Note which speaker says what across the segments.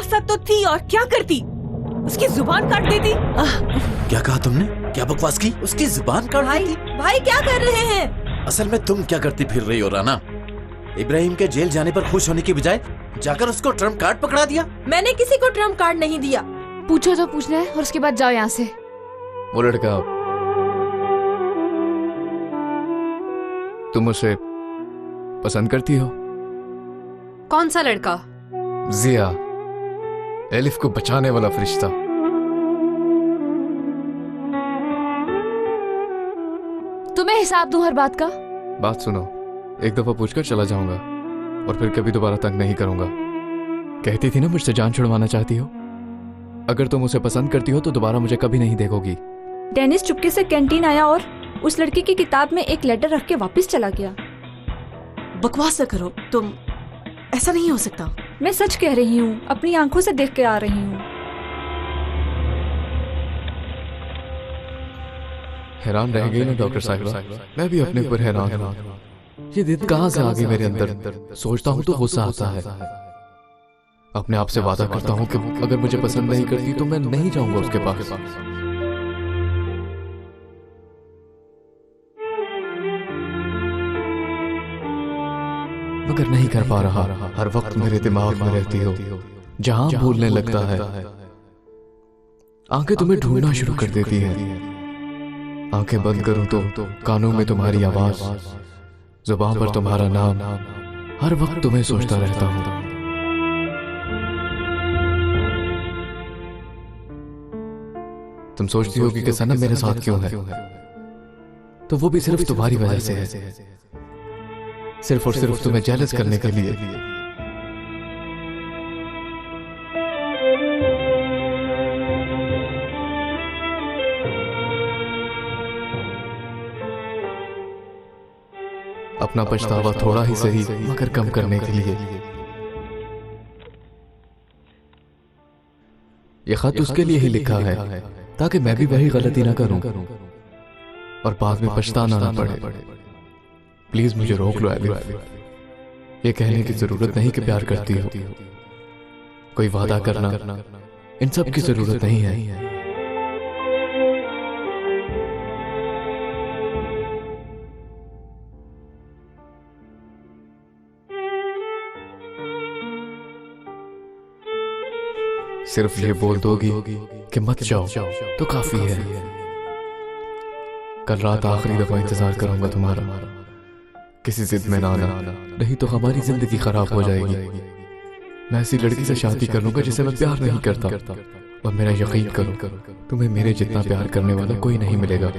Speaker 1: साथ तो थी और क्या करती, उसकी जुबान काट देती।
Speaker 2: क्या कहा तुमने? क्या बकवास की? उसकी जुबान काट देती?
Speaker 1: भाई क्या कर रहे हैं?
Speaker 2: असल में तुम क्या करती फिर रही हो राना? इब्राहिम के जेल जाने पर खुश होने की बजाय जाकर उसको ट्रम्प कार्ड पकड़ा दिया।
Speaker 1: मैंने किसी को ट्रम्प कार्ड नहीं दिया।
Speaker 3: पूछो जो पूछना है और उसके बाद जाओ यहाँ से।
Speaker 4: वो लड़का, तुम उसे पसंद करती हो?
Speaker 1: कौन सा लड़का?
Speaker 4: जिया, एलिफ को बचाने वाला फरिश्ता।
Speaker 3: तुम्हें हिसाब दूं हर बात का?
Speaker 4: बात सुनो, एक दफा पूछकर चला जाऊंगा और फिर कभी दोबारा तंग नहीं करूंगा। कहती थी ना मुझसे जान छुड़वाना चाहती हो। अगर तुम उसे पसंद करती हो तो दोबारा मुझे कभी नहीं देखोगी।
Speaker 5: डेनिस चुपके से कैंटीन आया और उस लड़की की किताब में एक लेटर रख के वापस चला गया।
Speaker 1: बकवास न करो तुम, ऐसा नहीं हो सकता।
Speaker 5: मैं सच कह रही हूँ, अपनी आंखों से देख के आ रही हूँ।
Speaker 4: हैरान रह गई ना डॉक्टर साहिबा? मैं भी अपने ऊपर हैरान हूँ। ये दिन कहाँ से आ गई मेरे अंदर? सोचता हूँ तो गुस्सा आता है। अपने आप से वादा करता हूँ कि अगर मुझे पसंद नहीं करती तो मैं नहीं जाऊंगा उसके पास। मगर नहीं कर पा रहा। हर वक्त मेरे दिमाग में रहती हो, जहां भूलने लगता है। आंखें तुम्हें ढूंढना शुरू कर देती हैं। आंखें बंद करूं तो कानों में तुम्हारी आवाज, जुबान पर तुम्हारा नाम। हर वक्त तुम्हें सोचता रहता हूं। तुम सोचती होगी कि सनम मेरे साथ क्यों है, तो वो भी सिर्फ तुम्हारी वजह से है। सिर्फ और सिर्फ तुम्हें जेलस करने के लिए। अपना पछतावा थोड़ा ही सही मगर कम करने के लिए। यह खत उसके लिए ही लिखा है ताकि मैं भी वही गलती ना करूं और बाद में पछताना ना पड़े। प्लीज मुझे रोक लो एलिफ। ये कहने की जरूरत नहीं कि प्यार करती हो। कोई वादा करना, इन सब की जरूरत नहीं है। सिर्फ ये बोल दोगी कि मत जाओ तो काफी है। कल रात आखिरी दफा इंतजार करूंगा तुम्हारा। किसी जिद में ना आना, नहीं तो हमारी जिंदगी खराब हो जाएगी। मैं ऐसी लड़की से शादी कर लूंगा जिसे मैं प्यार नहीं करता, और मेरा यकीन करो तुम्हें मेरे जितना प्यार करने वाला कोई नहीं मिलेगा।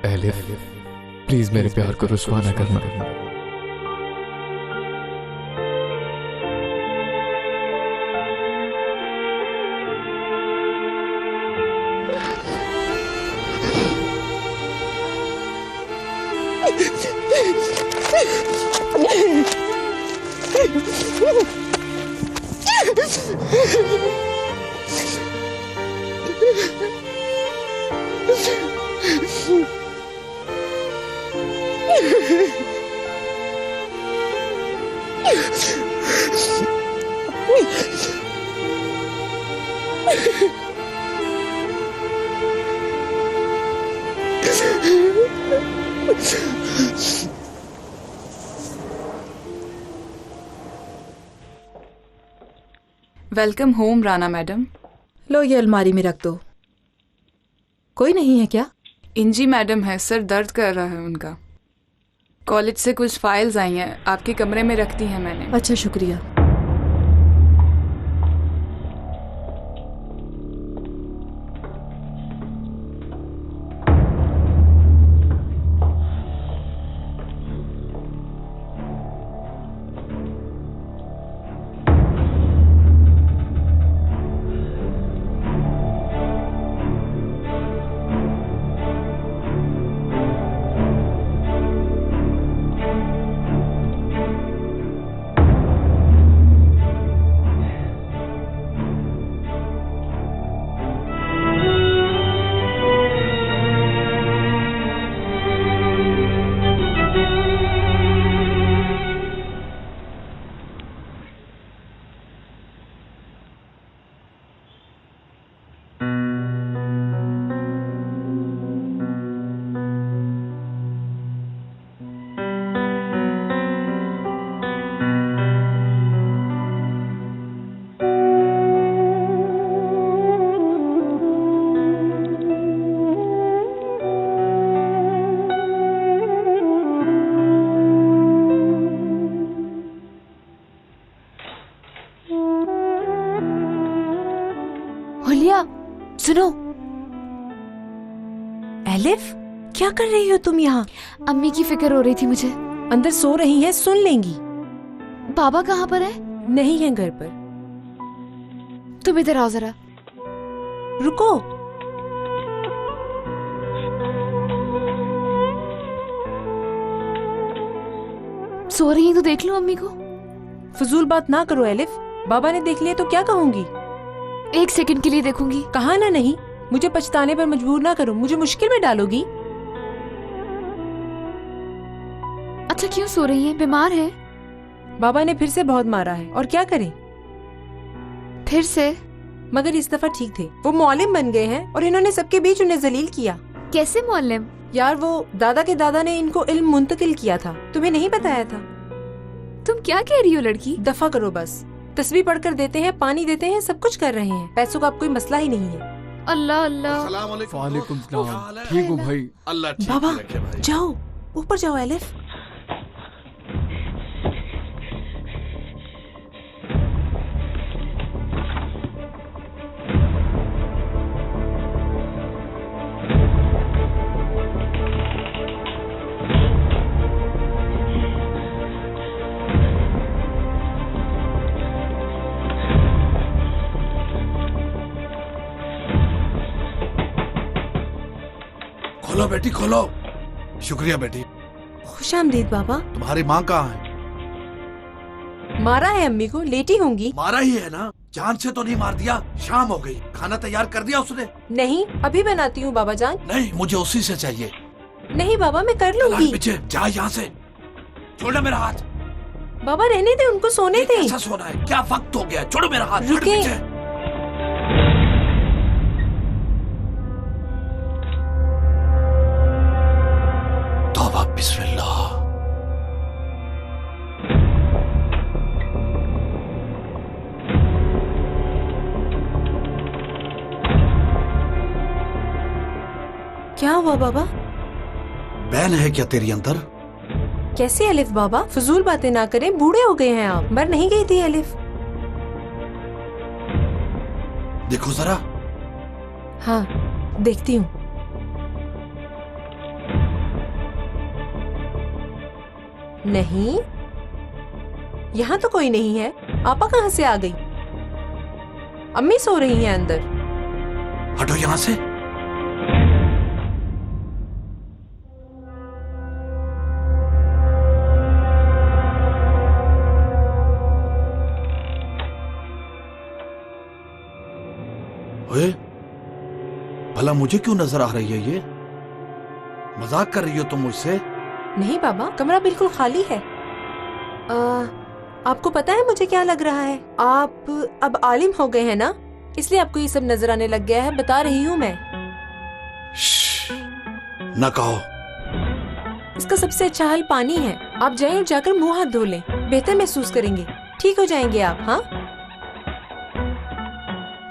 Speaker 4: एलिफ, प्लीज मेरे प्यार को रुस्वा ना करना।
Speaker 6: Welcome home Rana madam.
Speaker 1: लो ये अलमारी में रख दो। कोई नहीं है क्या?
Speaker 6: इंजी मैडम है, सर दर्द कर रहा है उनका। कॉलेज से कुछ फाइल्स आई हैं, आपके कमरे में रख दी हैं मैंने।
Speaker 1: अच्छा शुक्रिया।
Speaker 7: क्या कर रही हो तुम यहाँ?
Speaker 3: अम्मी की फिक्र हो रही थी मुझे।
Speaker 7: अंदर सो रही हैं, सुन लेंगी।
Speaker 3: बाबा कहाँ पर है?
Speaker 7: नहीं है घर पर।
Speaker 3: तुम इधर आओ जरा।
Speaker 7: रुको।
Speaker 3: सो रही है तो देख लो अम्मी को।
Speaker 7: फजूल बात ना करो एलिफ, बाबा ने देख लिया तो क्या कहूंगी?
Speaker 3: 1 सेकंड के लिए देखूंगी।
Speaker 7: कहा ना नहीं, मुझे पछताने पर मजबूर ना करो, मुझे मुश्किल में डालोगी।
Speaker 3: अच्छा क्यों सो रही है? बीमार है?
Speaker 7: बाबा ने फिर से बहुत मारा है, और क्या करें?
Speaker 3: फिर से?
Speaker 7: मगर इस दफा ठीक थे। वो मौलिम बन गए हैं और इन्होंने सबके बीच उन्हें जलील किया।
Speaker 3: कैसे मौलम?
Speaker 7: यार वो दादा के दादा ने इनको इल्म मुंतकिल किया था, तुम्हें नहीं बताया था?
Speaker 3: तुम क्या कह रही हो लड़की?
Speaker 7: दफा करो बस। तस्बीह पढ़कर देते हैं, पानी देते हैं, सब कुछ कर रहे हैं। पैसों का अब कोई मसला ही नहीं है।
Speaker 3: अल्लाह अल्लाह।
Speaker 4: वालेकुम सलाम। ठीक हूँ भाई।
Speaker 2: अल्लाह ठीक
Speaker 7: बाबा
Speaker 2: रखे भाई।
Speaker 7: जाओ ऊपर जाओ एलिफ।
Speaker 8: खोलो बेटी खोलो। शुक्रिया बेटी।
Speaker 7: खुशामदीद बाबा।
Speaker 8: तुम्हारी माँ कहाँ है?
Speaker 7: मारा है अम्मी को, लेटी होंगी।
Speaker 8: मारा ही है ना, जान से तो नहीं मार दिया? शाम हो गई, खाना तैयार कर दिया उसने?
Speaker 7: नहीं, अभी बनाती हूँ बाबा जान।
Speaker 8: नहीं, मुझे उसी से चाहिए।
Speaker 7: नहीं बाबा, मैं कर लूंगी।
Speaker 8: पीछे जा, यहाँ से छोड़ो मेरा हाथ।
Speaker 7: बाबा रहने दे, उनको सोने दे।
Speaker 8: कैसा सोना है? क्या वक्त हो गया? छोड़ो मेरा हाथ।
Speaker 7: रुके।
Speaker 8: तौबा बिस्मिल्लाह।
Speaker 7: क्या हुआ बाबा?
Speaker 8: बहन है क्या तेरी अंदर?
Speaker 7: कैसे अलिफ बाबा? फजूल बातें ना करें, बूढ़े हो गए हैं आप। मर नहीं गई थी अलिफ।
Speaker 8: देखो जरा।
Speaker 7: हाँ देखती हूँ। नहीं, यहाँ तो कोई नहीं है। आपा कहाँ से आ गई? अम्मी सो रही हैं अंदर।
Speaker 8: हटो यहाँ से। ओए, भला मुझे क्यों नजर आ रही है ये? मजाक कर रही हो तुम मुझसे?
Speaker 7: नहीं बाबा, कमरा बिल्कुल खाली है। आपको पता है मुझे क्या लग रहा है? आप अब आलिम हो गए हैं ना, इसलिए आपको ये सब नजर आने लग गया है। बता रही हूँ मैं।
Speaker 8: न कहो।
Speaker 7: इसका सबसे अच्छा हल पानी है। आप जाएं और जाकर मुंह हाथ धो लें, बेहतर महसूस करेंगे। ठीक हो जाएंगे आप। हाँ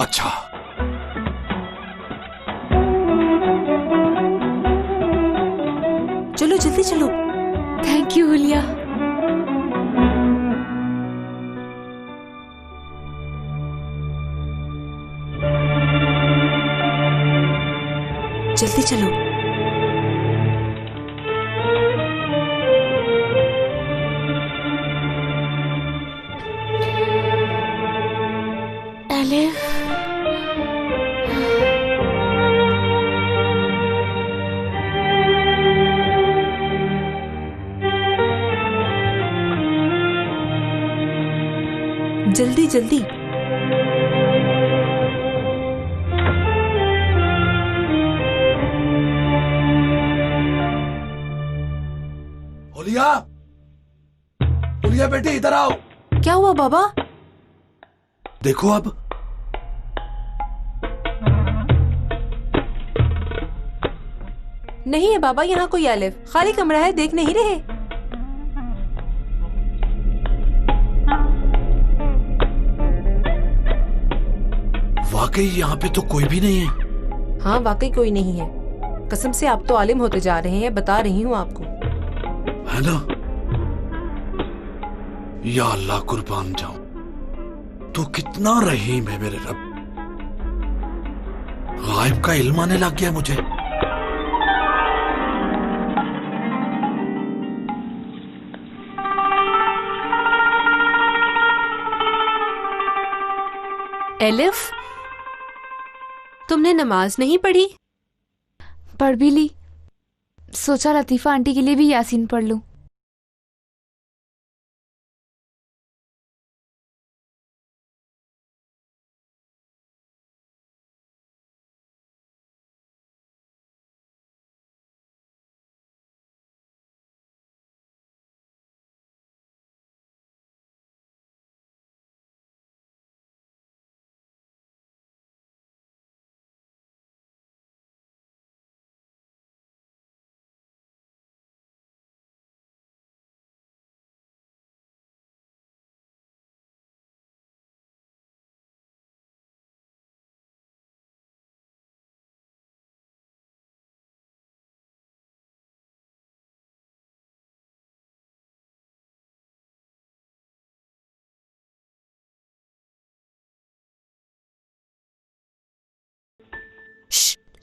Speaker 8: अच्छा।
Speaker 7: चलो जल्दी चलो।
Speaker 3: थैंक यू हुलिया।
Speaker 7: जल्दी चलो।
Speaker 3: एलिफ,
Speaker 7: जल्दी जल्दी।
Speaker 8: हुलिया, हुलिया बेटी इधर आओ।
Speaker 7: क्या हुआ बाबा?
Speaker 8: देखो अब।
Speaker 7: नहीं है बाबा, यहाँ कोई अलिफ। खाली कमरा है, देख नहीं रहे?
Speaker 8: वाकई यहाँ पे तो कोई भी नहीं है।
Speaker 7: हाँ वाकई कोई नहीं है। कसम से आप तो आलिम होते जा रहे हैं, बता रही हूँ आपको।
Speaker 8: है ना? या अल्लाह कुर्बान जाऊं, तू कितना रहीम है मेरे रब। गायब का इल्म आने लग गया मुझे।
Speaker 7: एलिफ, तुमने नमाज नहीं पढ़ी?
Speaker 3: पढ़ भी ली। सोचा लतीफ़ा आंटी के लिए भी यासीन पढ़ लूं।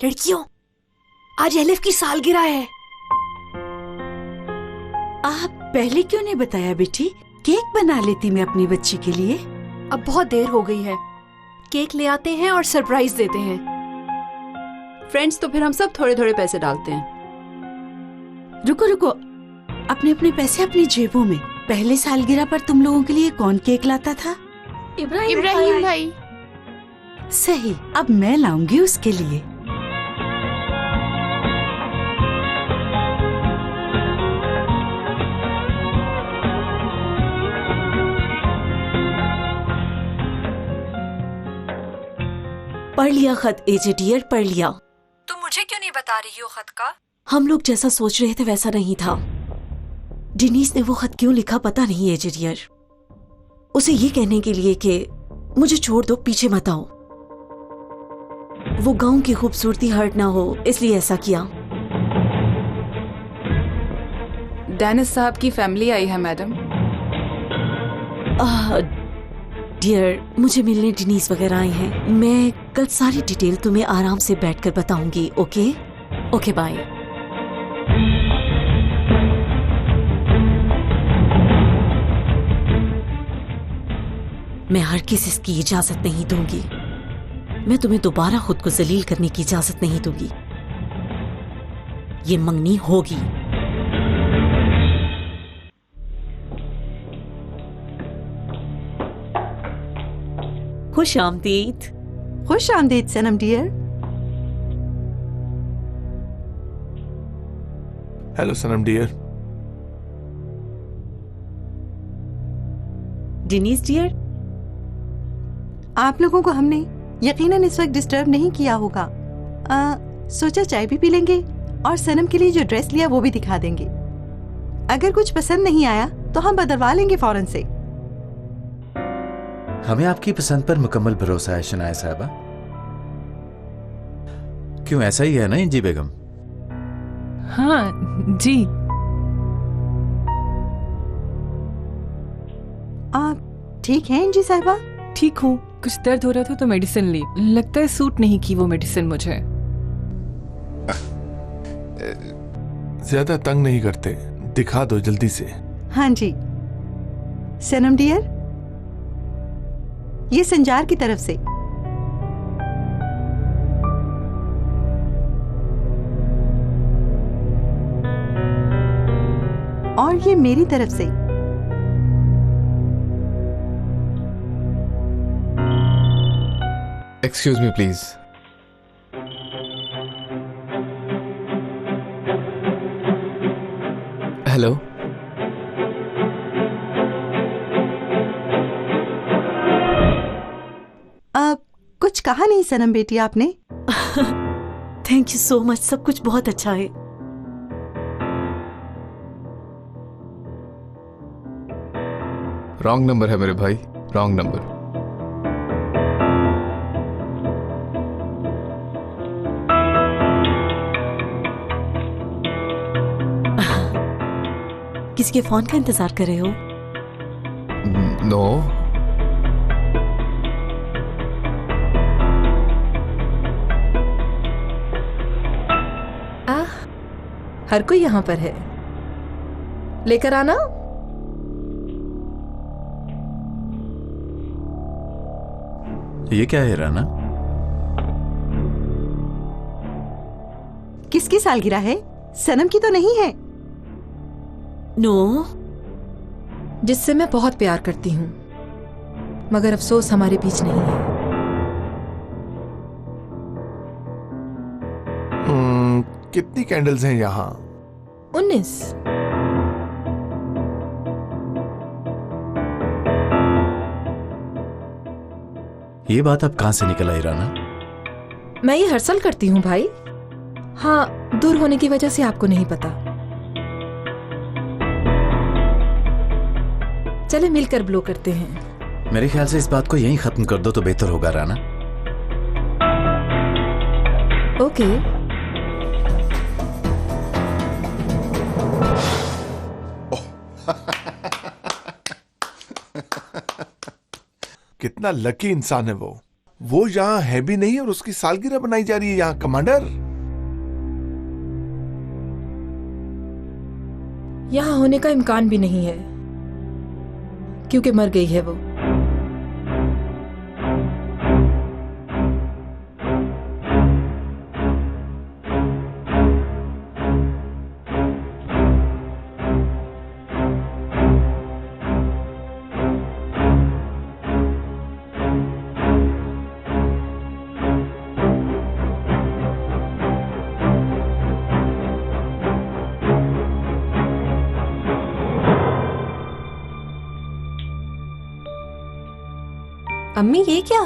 Speaker 9: लड़कियों, आज एलिफ की सालगिरह है। आप पहले क्यों नहीं बताया बेटी? केक बना लेती मैं अपनी बच्ची के लिए।
Speaker 5: अब बहुत देर हो गई है।
Speaker 7: केक ले आते हैं और सरप्राइज देते हैं। फ्रेंड्स तो फिर हम सब थोड़े थोड़े पैसे डालते हैं।
Speaker 9: रुको रुको, अपने अपने पैसे अपनी जेबों में। पहले सालगिरह पर तुम लोगों के लिए कौन केक लाता था?
Speaker 3: इब्राहिम भाई।
Speaker 9: सही, अब मैं लाऊंगी उसके लिए। पढ़ लिया खत एजे डियर, पढ़ लिया।
Speaker 5: तुम मुझे क्यों नहीं बता रही हो खत का?
Speaker 9: हम लोग जैसा सोच रहे थे वैसा नहीं था। डिनीज ने वो खत क्यों लिखा पता नहीं एजे डियर। उसे ये कहने के लिए कि मुझे छोड़ दो, पीछे मत आओ। वो गांव की खूबसूरती हर्ट ना हो इसलिए ऐसा किया।
Speaker 6: डेनिस साहब की फैमिली आई है मैडम।
Speaker 9: डियर, मुझे मिलने डिनीज वगैरह आए हैं। मैं कल सारी डिटेल तुम्हें आराम से बैठकर बताऊंगी। Okay okay, bye. मैं हर किसी की इजाजत नहीं दूंगी। मैं तुम्हें दोबारा खुद को जलील करने की इजाजत नहीं दूंगी। ये मंगनी होगी। खुश आमदीद।
Speaker 10: खुश आमदीद सनम डियर।
Speaker 4: हेलो सनम डियर।
Speaker 9: डिनीज डियर,
Speaker 10: आप लोगों को हमने यकीनन इस वक्त डिस्टर्ब नहीं किया होगा। सोचा चाय भी पी लेंगे और सनम के लिए जो ड्रेस लिया वो भी दिखा देंगे। अगर कुछ पसंद नहीं आया तो हम बदलवा लेंगे फौरन से।
Speaker 2: हमें आपकी पसंद पर मुकम्मल भरोसा है शनाया साहबा। क्यों, ऐसा ही है ना इंजी बेगम?
Speaker 11: हाँ जी।
Speaker 10: आप ठीक हैं इंजी साहिबा?
Speaker 11: ठीक हूँ, कुछ दर्द हो रहा था तो मेडिसिन ली। लगता है सूट नहीं की वो मेडिसिन मुझे।
Speaker 4: ज्यादा तंग नहीं करते, दिखा दो जल्दी से।
Speaker 10: हाँ जी सनम डियर, ये संजार की तरफ से। और ये मेरी तरफ से।
Speaker 4: Excuse me please. हेलो।
Speaker 10: कुछ कहा नहीं सनम बेटी आपने?
Speaker 9: थैंक यू सो मच, सब कुछ बहुत अच्छा है।
Speaker 4: रॉन्ग नंबर है मेरे भाई, रॉन्ग नंबर।
Speaker 9: किसके फोन का इंतजार कर रहे हो?
Speaker 4: नो।
Speaker 1: हर कोई यहाँ पर है, लेकर आना।
Speaker 2: ये क्या है राना?
Speaker 10: किसकी सालगिरह है? सनम की तो नहीं है।
Speaker 9: नो,
Speaker 1: जिससे मैं बहुत प्यार करती हूँ, मगर अफसोस हमारे बीच नहीं है।
Speaker 12: कितनी कैंडल्स हैं यहाँ?
Speaker 1: 19।
Speaker 2: ये बात अब कहां से निकल आई राना?
Speaker 1: मैं ये हर साल करती हूँ भाई। हाँ, दूर होने की वजह से आपको नहीं पता। चले मिलकर ब्लो करते हैं।
Speaker 2: मेरे ख्याल से इस बात को यहीं खत्म कर दो तो बेहतर होगा राना।
Speaker 1: ओके।
Speaker 12: कितना लकी इंसान है वो यहाँ है भी नहीं और उसकी सालगिरह बनाई जा रही है यहाँ। कमांडर,
Speaker 1: यहाँ होने का इम्कान भी नहीं है, क्योंकि मर गई है वो।
Speaker 7: अम्मी ये क्या?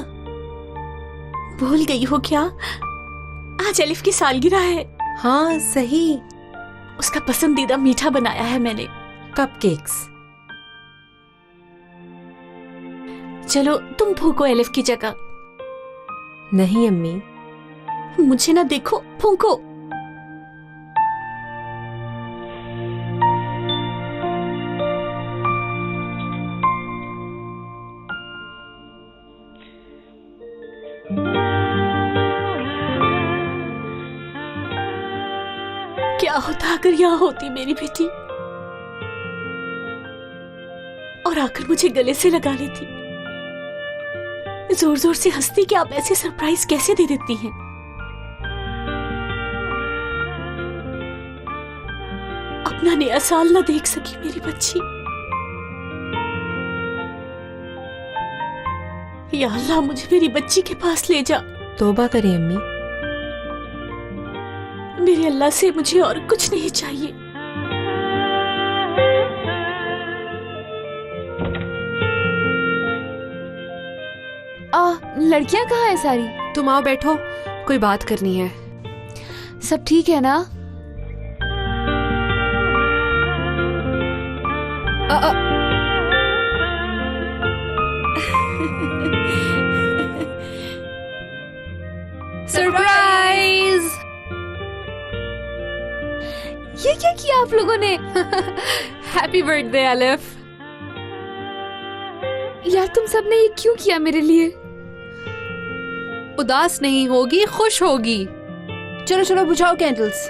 Speaker 9: भूल गई हो क्या? आज अलिफ की सालगिरह है।
Speaker 7: हाँ सही।
Speaker 9: उसका पसंदीदा मीठा बनाया है मैंने,
Speaker 7: कपकेक्स।
Speaker 9: चलो तुम फूको अलिफ की जगह।
Speaker 7: नहीं अम्मी।
Speaker 9: मुझे ना देखो, फूको। क्या होता अगर यहाँ होती मेरी बेटी और आकर मुझे गले से लगा लेती, जोर जोर से हंसती कि आप ऐसे सरप्राइज कैसे दे देती हैं। अपना नया साल ना देख सकी मेरी बच्ची। या अल्लाह, मुझे मेरी बच्ची के पास ले जा।
Speaker 7: तौबा करें अम्मी।
Speaker 9: मेरे अल्लाह से मुझे और कुछ नहीं चाहिए।
Speaker 3: लड़कियां कहाँ है सारी?
Speaker 7: तुम आओ बैठो, कोई बात करनी है।
Speaker 3: सब ठीक है ना?
Speaker 7: सरप्राइज!
Speaker 3: ये क्या किया आप लोगों ने?
Speaker 7: हैप्पी बर्थडे अलिफ।
Speaker 3: यार तुम सबने ये क्यों किया मेरे लिए?
Speaker 7: उदास नहीं होगी, खुश होगी। चलो चलो बुझाओ कैंडल्स।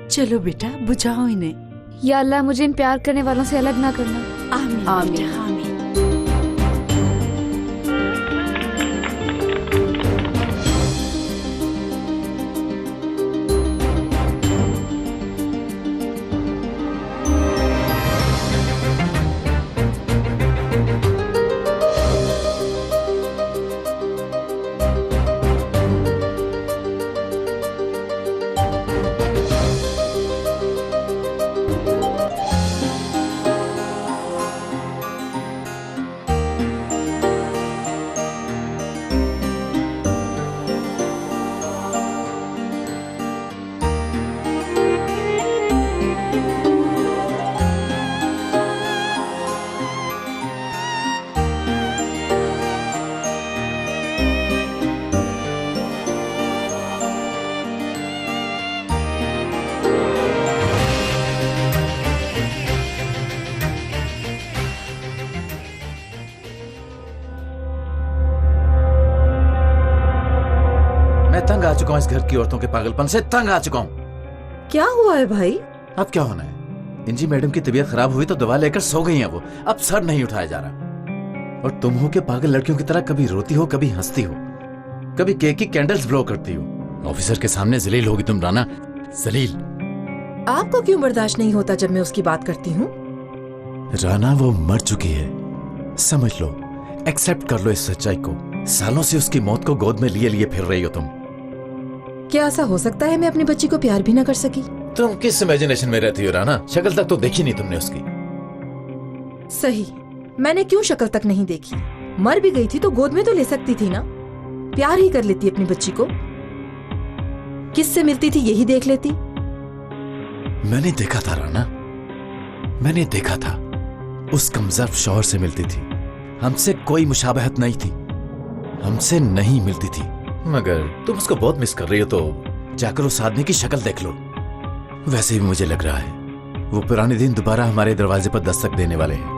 Speaker 10: चलो बेटा बुझाओ इन्हें।
Speaker 3: या अल्लाह, मुझे इन प्यार करने वालों से अलग ना करना।
Speaker 10: आमीन
Speaker 7: आमीन।
Speaker 10: आमीन।
Speaker 2: तंग आ चुका हूँ इस घर की औरतों के पागलपन से, तंग आ चुका हूँ।
Speaker 1: क्या हुआ है भाई?
Speaker 2: अब क्या होना है? इंजी मैडम की तबीयत खराब हुई तो दवा लेकर सो गई हैं वो। अब सर नहीं उठाया जा रहा। और तुम हो के पागल लड़कियों की तरह कभी रोती हो, कभी हंसती हो, कभी केक की कैंडल्स ब्लो करती हो। ऑफिसर के सामने जलील होगी तुम राना, जलील।
Speaker 1: आपको क्यों बर्दाश्त नहीं होता जब मैं उसकी बात करती हूँ?
Speaker 2: राना वो मर चुकी है, समझ लो, एक्सेप्ट कर लो इस सच्चाई को। सालों से उसकी मौत को गोद में लिए लिए फिर रही हो तुम।
Speaker 1: क्या ऐसा हो सकता है मैं अपनी बच्ची को प्यार भी ना कर सकी?
Speaker 2: तुम किस इमेजिनेशन में रहती हो राना? शक्ल तक तो देखी नहीं तुमने उसकी।
Speaker 1: सही, मैंने क्यों शक्ल तक नहीं देखी? मर भी गई थी तो गोद में तो ले सकती थी ना, प्यार ही कर लेती अपनी बच्ची को। किससे मिलती थी यही देख लेती।
Speaker 2: मैंने देखा था राना, मैंने देखा था, उस कमजोर शौहर से मिलती थी। हमसे कोई मुशाबहत नहीं थी, हमसे नहीं मिलती थी। मगर तुम उसको बहुत मिस कर रही हो तो जाकर उस आदमी की शक्ल देख लो। वैसे भी मुझे लग रहा है वो पुराने दिन दोबारा हमारे दरवाजे पर दस्तक देने वाले हैं।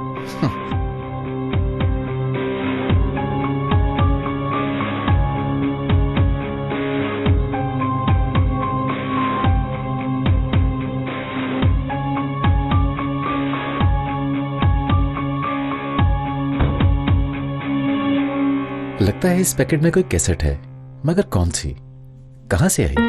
Speaker 2: लगता है इस पैकेट में कोई कैसेट है, मगर कौन सी, कहां से आई?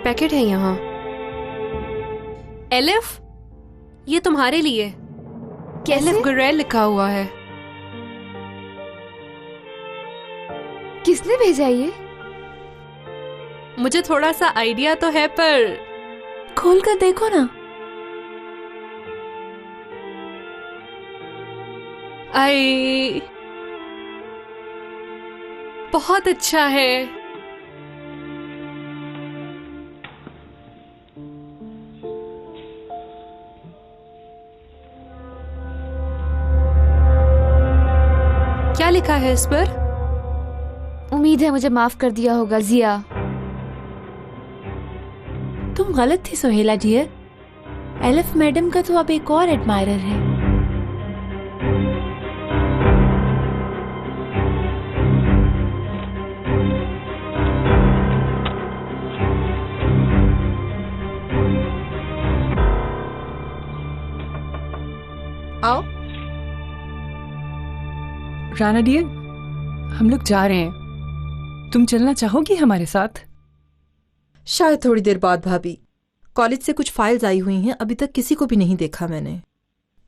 Speaker 13: पैकेट है यहाँ। एलिफ, ये तुम्हारे लिए।
Speaker 3: कैसे?
Speaker 13: एलिफ गुरेल लिखा हुआ है।
Speaker 3: किसने भेजा ये?
Speaker 13: मुझे थोड़ा सा आइडिया तो है, पर
Speaker 9: खोल कर देखो ना।
Speaker 13: आई, बहुत अच्छा है। क्या लिखा है इस पर?
Speaker 3: उम्मीद है मुझे माफ कर दिया होगा जिया।
Speaker 9: तुम गलत थी सोहेला डियर। एलिफ मैडम का तो अब एक और एडमायरर है।
Speaker 1: आओ।
Speaker 11: राना डियर, हम लोग जा रहे हैं। तुम चलना चाहोगी हमारे साथ?
Speaker 1: शायद थोड़ी देर बाद भाभी। कॉलेज से कुछ फाइल्स आई हुई हैं, अभी तक किसी को भी नहीं देखा मैंने।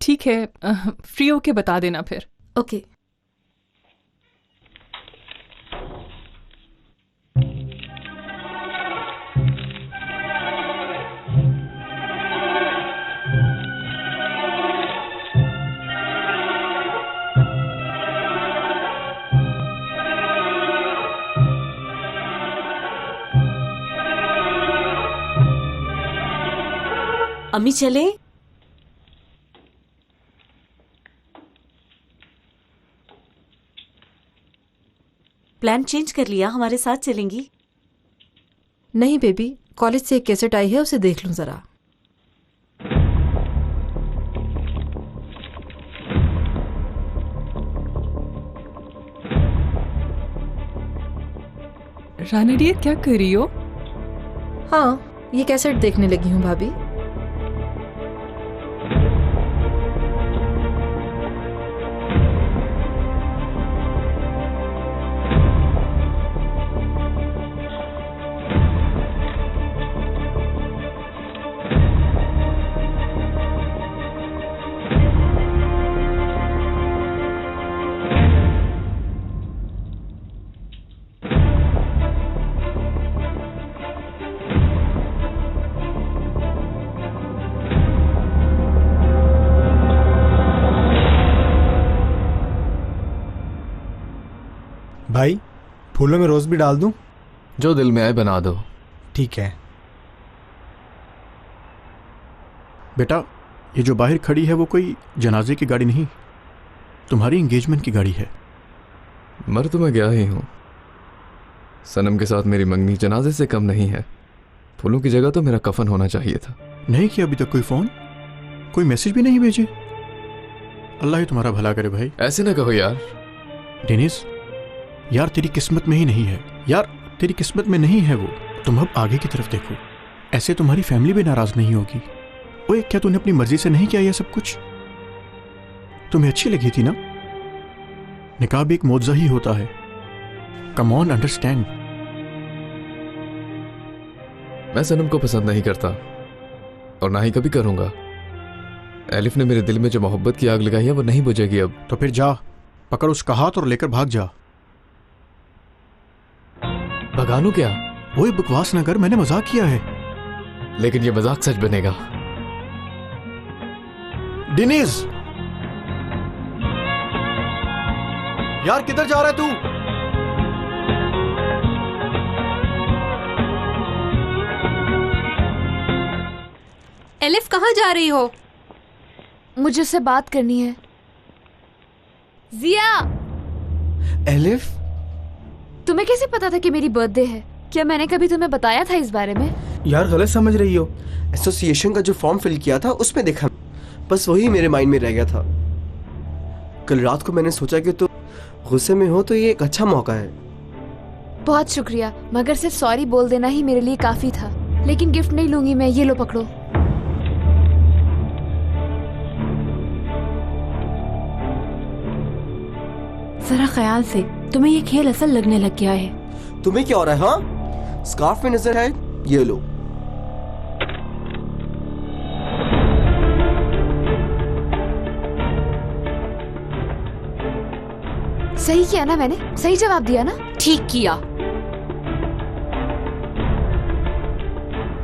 Speaker 11: ठीक है, फ्री होके बता देना फिर।
Speaker 1: ओके।
Speaker 9: अम्मी चले? प्लान चेंज कर लिया, हमारे साथ चलेंगी?
Speaker 1: नहीं बेबी, कॉलेज से एक कैसेट आई है, उसे देख लूं जरा।
Speaker 11: राना डियर, क्या कर रही हो?
Speaker 1: हाँ, ये कैसेट देखने लगी हूँ भाभी।
Speaker 14: भाई, फूलों में रोज भी डाल दूं?
Speaker 4: जो दिल में आए बना दो।
Speaker 14: ठीक है।
Speaker 15: बेटा, ये जो बाहर खड़ी है वो कोई जनाजे की गाड़ी नहीं, तुम्हारी एंगेजमेंट की गाड़ी है।
Speaker 4: मर तो मैं गया ही हूँ। सनम के साथ मेरी मंगनी जनाजे से कम नहीं है। फूलों की जगह तो मेरा कफन होना चाहिए था।
Speaker 15: नहीं किया अभी तक कोई फोन, कोई मैसेज भी नहीं भेजे। अल्लाह ही तुम्हारा भला करे भाई।
Speaker 4: ऐसे ना कहो यार।
Speaker 15: डेनिस, यार तेरी किस्मत में ही नहीं है, यार तेरी किस्मत में नहीं है वो। तुम अब आगे की तरफ देखो, ऐसे तुम्हारी फैमिली भी नाराज नहीं होगी। ओए, क्या तूने अपनी मर्जी से नहीं किया ये सब कुछ? तुम्हें अच्छी लगी थी ना? निकाह भी एक मौजज़ा ही होता है। Come on, understand.
Speaker 4: मैं सनम को पसंद नहीं करता और ना ही कभी करूंगा। एलिफ ने मेरे दिल में जो मोहब्बत की आग लगाई है वो नहीं बुझेगी अब।
Speaker 15: तो फिर जा, पकड़ उसका हाथ और लेकर भाग जा।
Speaker 4: भगानू क्या?
Speaker 15: ओए बकवास ना कर, मैंने मजाक किया है।
Speaker 4: लेकिन ये मजाक सच बनेगा।
Speaker 15: डेनिस, यार किधर जा रहा है तू?
Speaker 13: एलिफ, कहाँ जा रही हो?
Speaker 3: मुझे उससे बात करनी है। जिया!
Speaker 16: एलिफ,
Speaker 3: तुम्हें कैसे पता था कि मेरी बर्थडे है? क्या मैंने कभी तुम्हें बताया था इस बारे में?
Speaker 16: यार गलत समझ रही हो। एसोसिएशन का जो फॉर्म फिल किया था उसमें देखा, बस वही मेरे माइंड में रह गया था। कल रात को मैंने सोचा कि तुम गुस्से में हो तो ये एक अच्छा मौका है।
Speaker 3: बहुत शुक्रिया, मगर सिर्फ सॉरी बोल देना ही मेरे लिए काफी था। लेकिन गिफ्ट नहीं लूंगी मैं, ये लो पकड़ो।
Speaker 9: जरा ख्याल से, तुम्हें ये खेल असल लगने लग गया है।
Speaker 16: तुम्हें क्या हो रहा है? हाँ, स्कार्फ में नजर है, ये लो।
Speaker 3: सही किया ना मैंने? सही जवाब दिया ना?
Speaker 13: ठीक किया।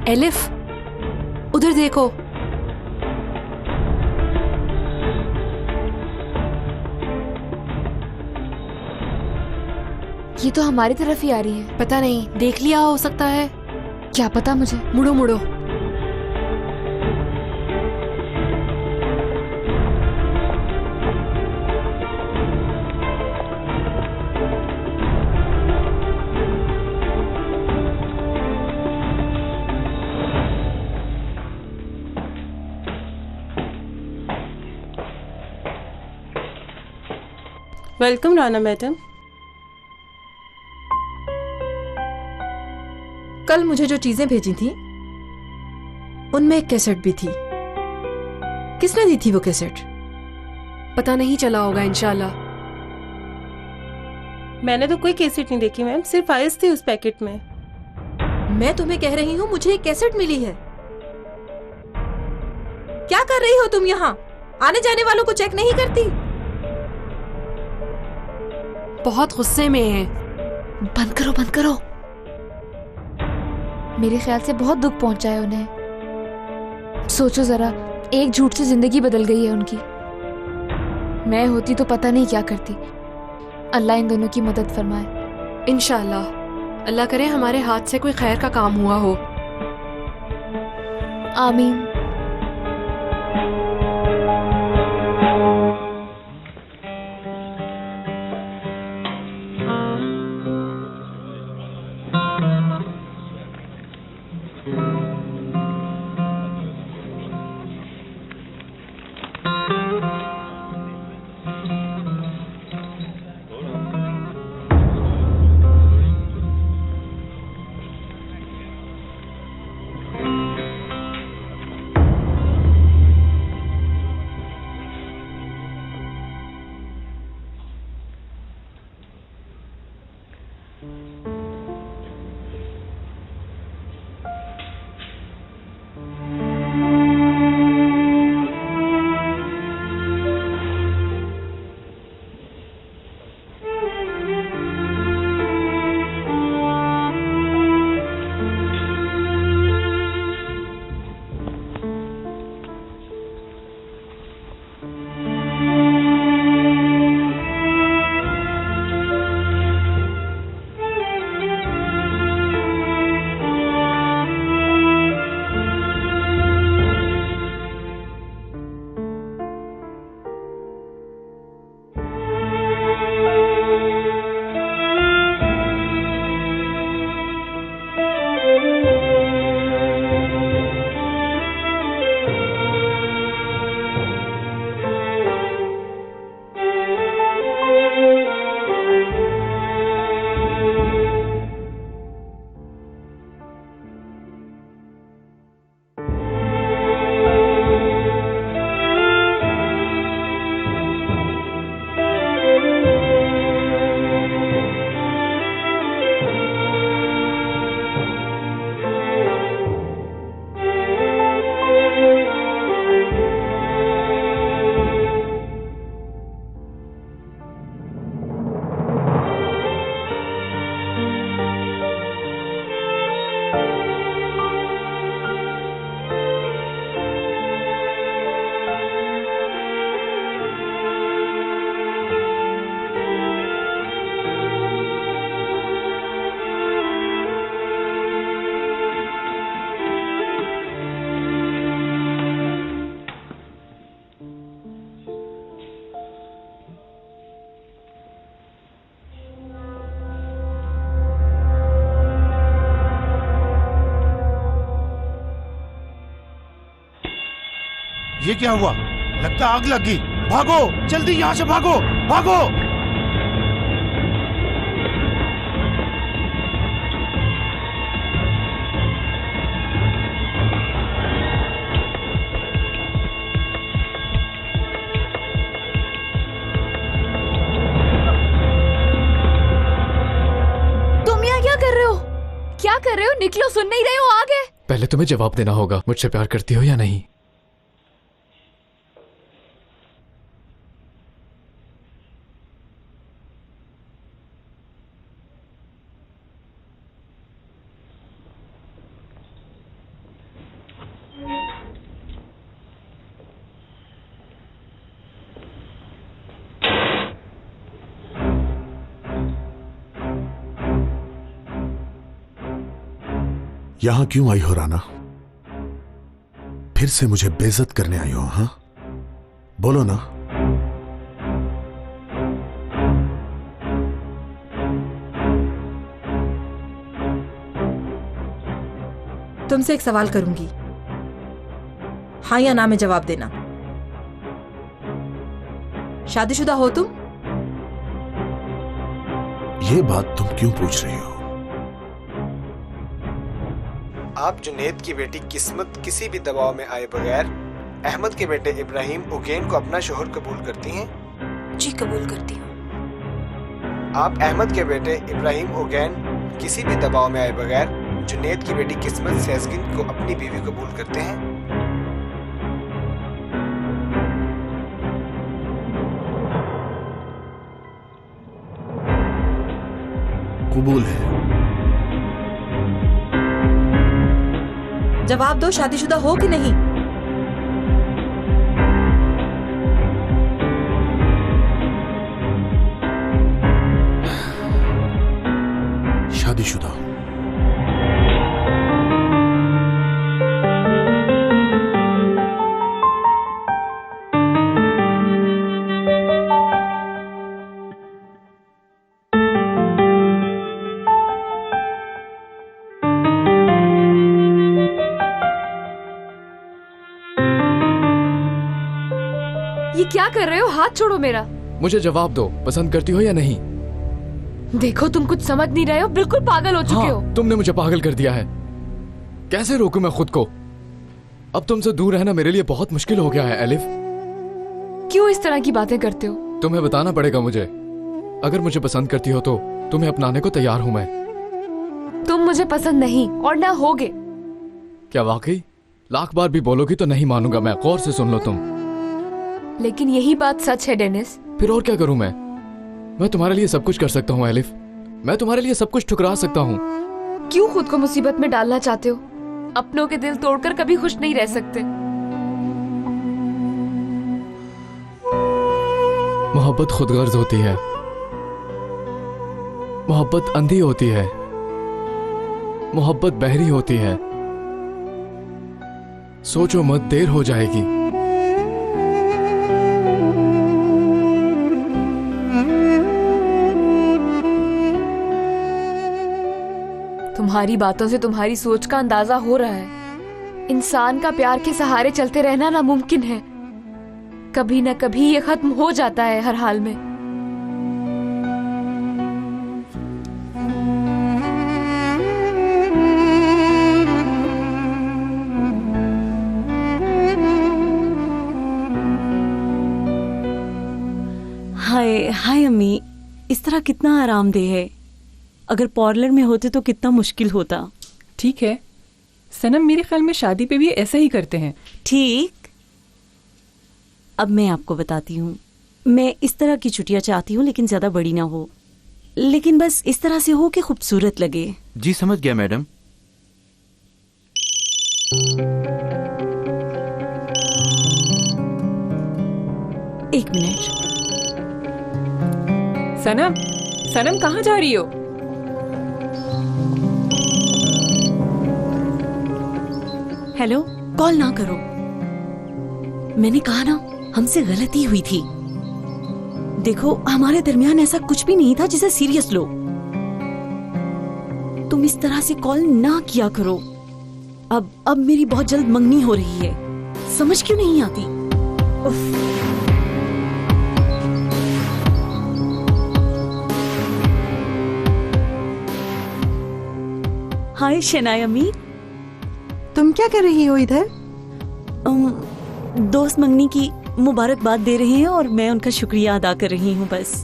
Speaker 13: एलिफ, उधर देखो।
Speaker 3: ये तो हमारी तरफ ही आ रही है।
Speaker 13: पता नहीं, देख लिया हो सकता है।
Speaker 3: क्या पता मुझे।
Speaker 13: मुड़ो मुड़ो।
Speaker 17: Welcome Rana madam.
Speaker 1: कल मुझे जो चीजें भेजी थी उनमें एक कैसेट भी थी। किसने दी थी वो कैसेट?
Speaker 13: पता नहीं चला होगा इंशाल्लाह।
Speaker 17: मैंने तो कोई कैसेट नहीं देखी मैम, सिर्फ फाइल्स थी उस पैकेट में।
Speaker 1: मैं तुम्हें कह रही हूँ मुझे एक कैसेट मिली है। क्या कर रही हो तुम यहाँ? आने जाने वालों को चेक नहीं करती?
Speaker 13: बहुत गुस्से में है।
Speaker 3: बंद करो, बंद करो। मेरे ख्याल से बहुत दुख पहुंचा है उन्हें। सोचो जरा, एक झूठ से जिंदगी बदल गई है उनकी। मैं होती तो पता नहीं क्या करती। अल्लाह इन दोनों की मदद फरमाए।
Speaker 13: इंशाल्लाह, अल्लाह करे हमारे हाथ से कोई खैर का काम हुआ हो।
Speaker 3: आमीन।
Speaker 8: ये क्या हुआ? लगता आग लगी। भागो जल्दी, यहाँ से भागो भागो।
Speaker 3: तुम यहाँ क्या कर रहे हो? क्या कर रहे हो? निकलो, सुन नहीं रहे हो? आगे।
Speaker 4: पहले तुम्हें जवाब देना होगा, मुझसे प्यार करती हो या नहीं?
Speaker 2: यहां क्यों आई हो राना? फिर से मुझे बेइज्जत करने आई हो? हाँ, बोलो ना।
Speaker 1: तुमसे एक सवाल करूंगी, हाँ या ना में जवाब देना। शादीशुदा हो तुम?
Speaker 2: ये बात तुम क्यों पूछ रही हो?
Speaker 14: आप जुनेद की बेटी किस्मत किसी भी दबाव में आए बगैर अहमद के बेटे इब्राहिम उगैन को अपना शोहर कबूल करती हैं?
Speaker 9: जी कबूल करती हूँ।
Speaker 14: आप अहमद के बेटे इब्राहिम उगैन किसी भी दबाव में आए बगैर जुनेद की बेटी किस्मत सेजगिन को अपनी बीवी कबूल करते हैं?
Speaker 2: कबूल है।
Speaker 1: जवाब दो, शादीशुदा हो कि नहीं?
Speaker 2: शादीशुदा।
Speaker 3: ये क्या कर रहे हो? हाथ छोड़ो मेरा।
Speaker 4: मुझे जवाब दो, पसंद करती हो या नहीं?
Speaker 3: देखो तुम कुछ समझ नहीं रहे हो, बिल्कुल पागल हो चुके हो।
Speaker 4: तुमने मुझे पागल कर दिया है। कैसे रोकूं मैं खुद को? अब तुमसे दूर रहना मेरे लिए बहुत मुश्किल हो गया है एलिफ।
Speaker 3: क्यों इस तरह की बातें करते हो?
Speaker 4: तुम्हें बताना पड़ेगा मुझे। अगर मुझे पसंद करती हो तो तुम्हें अपनाने को तैयार हूं मैं।
Speaker 3: तुम मुझे पसंद नहीं और ना होगे।
Speaker 4: क्या वाकई? लाख बार भी बोलोगी तो नहीं मानूंगा मैं। गौर से सुन लो तुम।
Speaker 3: लेकिन यही बात सच है डेनिस।
Speaker 4: फिर और क्या करूं मैं तुम्हारे लिए सब कुछ कर सकता हूं एलिफ। मैं तुम्हारे लिए सब कुछ ठुकरा सकता हूं।
Speaker 3: क्यों खुद को मुसीबत में डालना चाहते हो? अपनों के दिल तोड़कर कभी खुश नहीं रह सकते।
Speaker 4: मोहब्बत खुदगर्ज होती है, मोहब्बत अंधी होती है, मोहब्बत बहरी होती है। सोचो मत, देर हो जाएगी।
Speaker 3: तुम्हारी बातों से तुम्हारी सोच का अंदाजा हो रहा है। इंसान का प्यार के सहारे चलते रहना नामुमकिन है। कभी न कभी ये खत्म हो जाता है हर हाल में।
Speaker 9: हाय हाय अम्मी, इस तरह कितना आरामदेह है। अगर पार्लर में होते तो कितना मुश्किल होता।
Speaker 11: ठीक है सनम, मेरे ख्याल में शादी पे भी ऐसा ही करते हैं।
Speaker 9: ठीक, अब मैं आपको बताती हूँ। मैं इस तरह की छुट्टियां चाहती हूँ, लेकिन ज्यादा बड़ी ना हो, लेकिन बस इस तरह से हो कि खूबसूरत लगे।
Speaker 15: जी समझ गया मैडम।
Speaker 9: एक मिनट।
Speaker 11: सनम, सनम कहाँ जा रही हो?
Speaker 9: हेलो, कॉल ना करो। मैंने कहा ना, हमसे गलती हुई थी। देखो, हमारे दरमियान ऐसा कुछ भी नहीं था जिसे सीरियस लो। तुम इस तरह से कॉल ना किया करो। अब मेरी बहुत जल्द मंगनी हो रही है। समझ क्यों नहीं आती? उफ। हाय शनाया अम्मी,
Speaker 10: तुम क्या कर रही हो इधर?
Speaker 9: दोस्त मंगनी की मुबारकबाद दे रहे हैं और मैं उनका शुक्रिया अदा कर रही हूँ बस।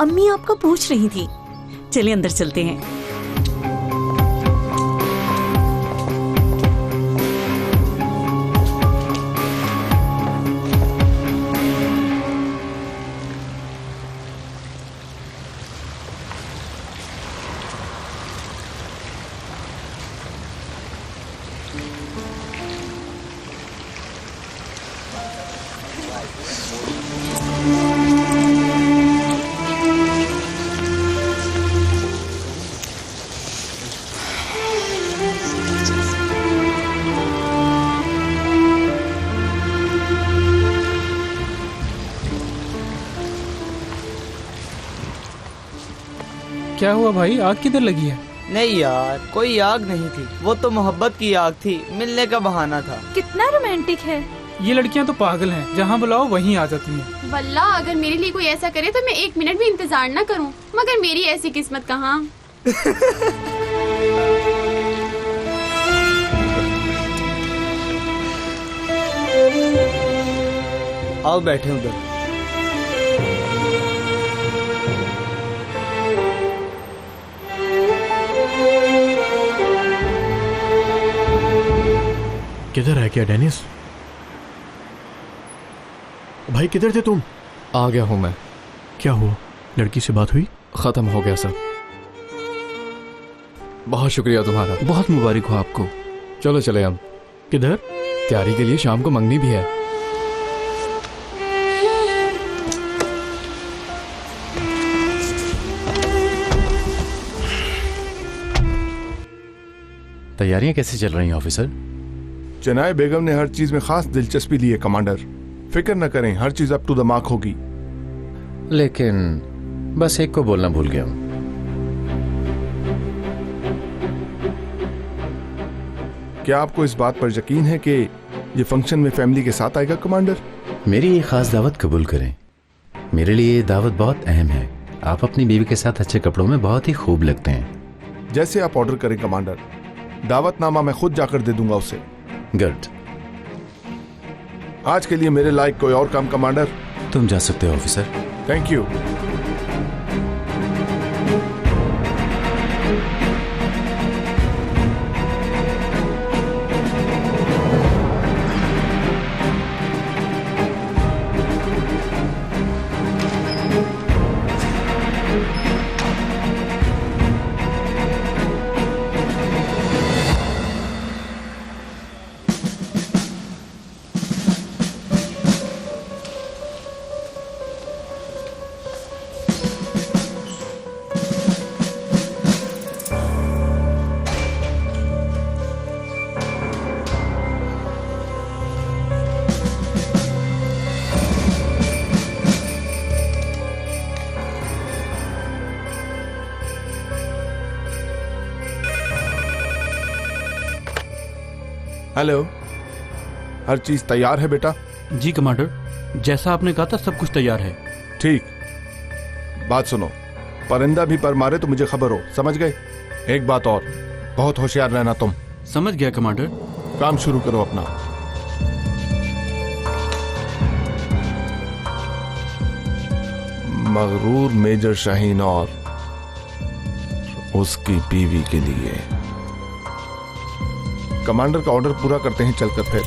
Speaker 9: अम्मी आपको पूछ रही थी। चलिए अंदर चलते हैं।
Speaker 18: क्या हुआ भाई, आग किधर लगी है?
Speaker 19: नहीं यार, कोई आग नहीं थी। वो तो मोहब्बत की आग थी, मिलने का बहाना था।
Speaker 5: कितना रोमांटिक है।
Speaker 18: ये लड़कियां तो पागल हैं, जहाँ बुलाओ वहीं आ जाती हैं।
Speaker 20: वल्लाह अगर मेरे लिए कोई ऐसा करे तो मैं 1 मिनट भी इंतजार न करूं, मगर मेरी ऐसी किस्मत कहाँ।
Speaker 19: आओ बैठे उधर।
Speaker 15: किधर है क्या डेनिस? भाई किधर थे तुम?
Speaker 4: आ गया हूं मैं।
Speaker 15: क्या हुआ? लड़की से बात हुई?
Speaker 4: खत्म हो गया सब। बहुत शुक्रिया तुम्हारा।
Speaker 15: बहुत मुबारक हो आपको।
Speaker 4: चलो चले हम।
Speaker 15: किधर?
Speaker 4: तैयारी के लिए शाम को मंगनी भी है।
Speaker 2: तैयारियां कैसी चल रही हैं ऑफिसर?
Speaker 12: चनाय बेगम ने हर चीज में खास दिलचस्पी ली है कमांडर। फिक्र न करें, हर चीज अप टू द मार्क होगी।
Speaker 2: लेकिन बस एक को बोलना भूल गया हूं।
Speaker 12: क्या आपको इस बात पर यकीन है कि ये फंक्शन में फैमिली के साथ आएगा कमांडर?
Speaker 2: मेरी ये खास दावत कबूल करें। मेरे लिए ये दावत बहुत अहम है। आप अपनी बीवी के साथ अच्छे कपड़ों में बहुत ही खूब लगते हैं।
Speaker 12: जैसे आप ऑर्डर करें कमांडर। दावतनामा मैं खुद जाकर दे दूंगा उसे।
Speaker 2: गुड।
Speaker 12: आज के लिए मेरे लायक कोई और काम कमांडर?
Speaker 2: तुम जा सकते हो ऑफिसर।
Speaker 12: Thank you. हेलो, हर चीज तैयार है बेटा?
Speaker 18: जी कमांडर, जैसा आपने कहा था सब कुछ तैयार है।
Speaker 12: ठीक, बात सुनो, परिंदा भी पर मारे तो मुझे खबर हो, समझ गए? एक बात और, बहुत होशियार रहना तुम।
Speaker 18: समझ गया कमांडर।
Speaker 12: काम शुरू करो अपना। मगरूर मेजर शाहीन और उसकी बीवी के लिए कमांडर का ऑर्डर पूरा करते हैं, चलकर फिर।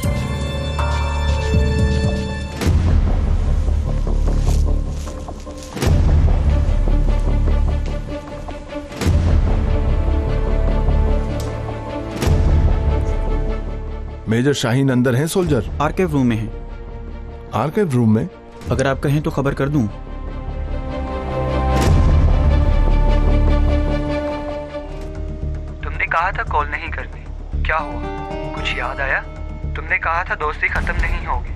Speaker 12: मेजर शाहीन अंदर हैं सोल्जर?
Speaker 21: आर्काइव रूम में हैं।
Speaker 12: आर्काइव रूम में?
Speaker 21: अगर आप कहें तो खबर कर दूं।
Speaker 22: तुमने कहा था कॉल नहीं करनी, क्या हुआ? कुछ याद आया? तुमने कहा था दोस्ती खत्म नहीं होगी।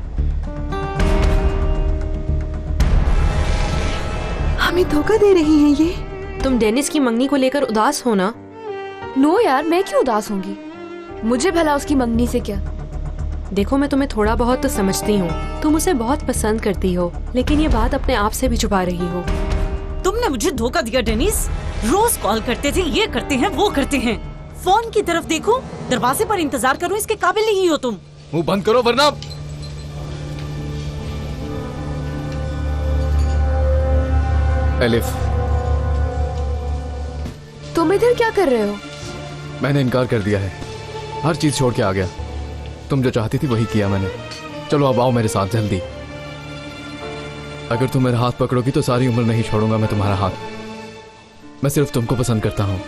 Speaker 10: हमें धोखा दे रही हैं ये।
Speaker 13: तुम डेनिस की मंगनी को लेकर उदास हो ना?
Speaker 3: नो यार, मैं क्यों उदास होंगी? मुझे भला उसकी मंगनी से क्या?
Speaker 13: देखो, मैं तुम्हें थोड़ा बहुत तो समझती हूँ, तुम उसे बहुत पसंद करती हो, लेकिन ये बात अपने आप से भी छुपा रही हो।
Speaker 9: तुमने मुझे धोखा दिया डेनिस। रोज कॉल करते थे, ये करते हैं वो करते हैं। फोन की तरफ देखो, दरवाजे पर इंतजार करो, इसके काबिल नहीं हो तुम।
Speaker 4: मुंह बंद करो वरना। एलिफ,
Speaker 3: तुम इधर क्या कर रहे हो?
Speaker 4: मैंने इनकार कर दिया है, हर चीज छोड़ के आ गया। तुम जो चाहती थी वही किया मैंने। चलो अब आओ मेरे साथ जल्दी। अगर तुम मेरा हाथ पकड़ोगी तो सारी उम्र नहीं छोड़ूंगा मैं तुम्हारा हाथ। मैं सिर्फ तुमको पसंद करता हूँ।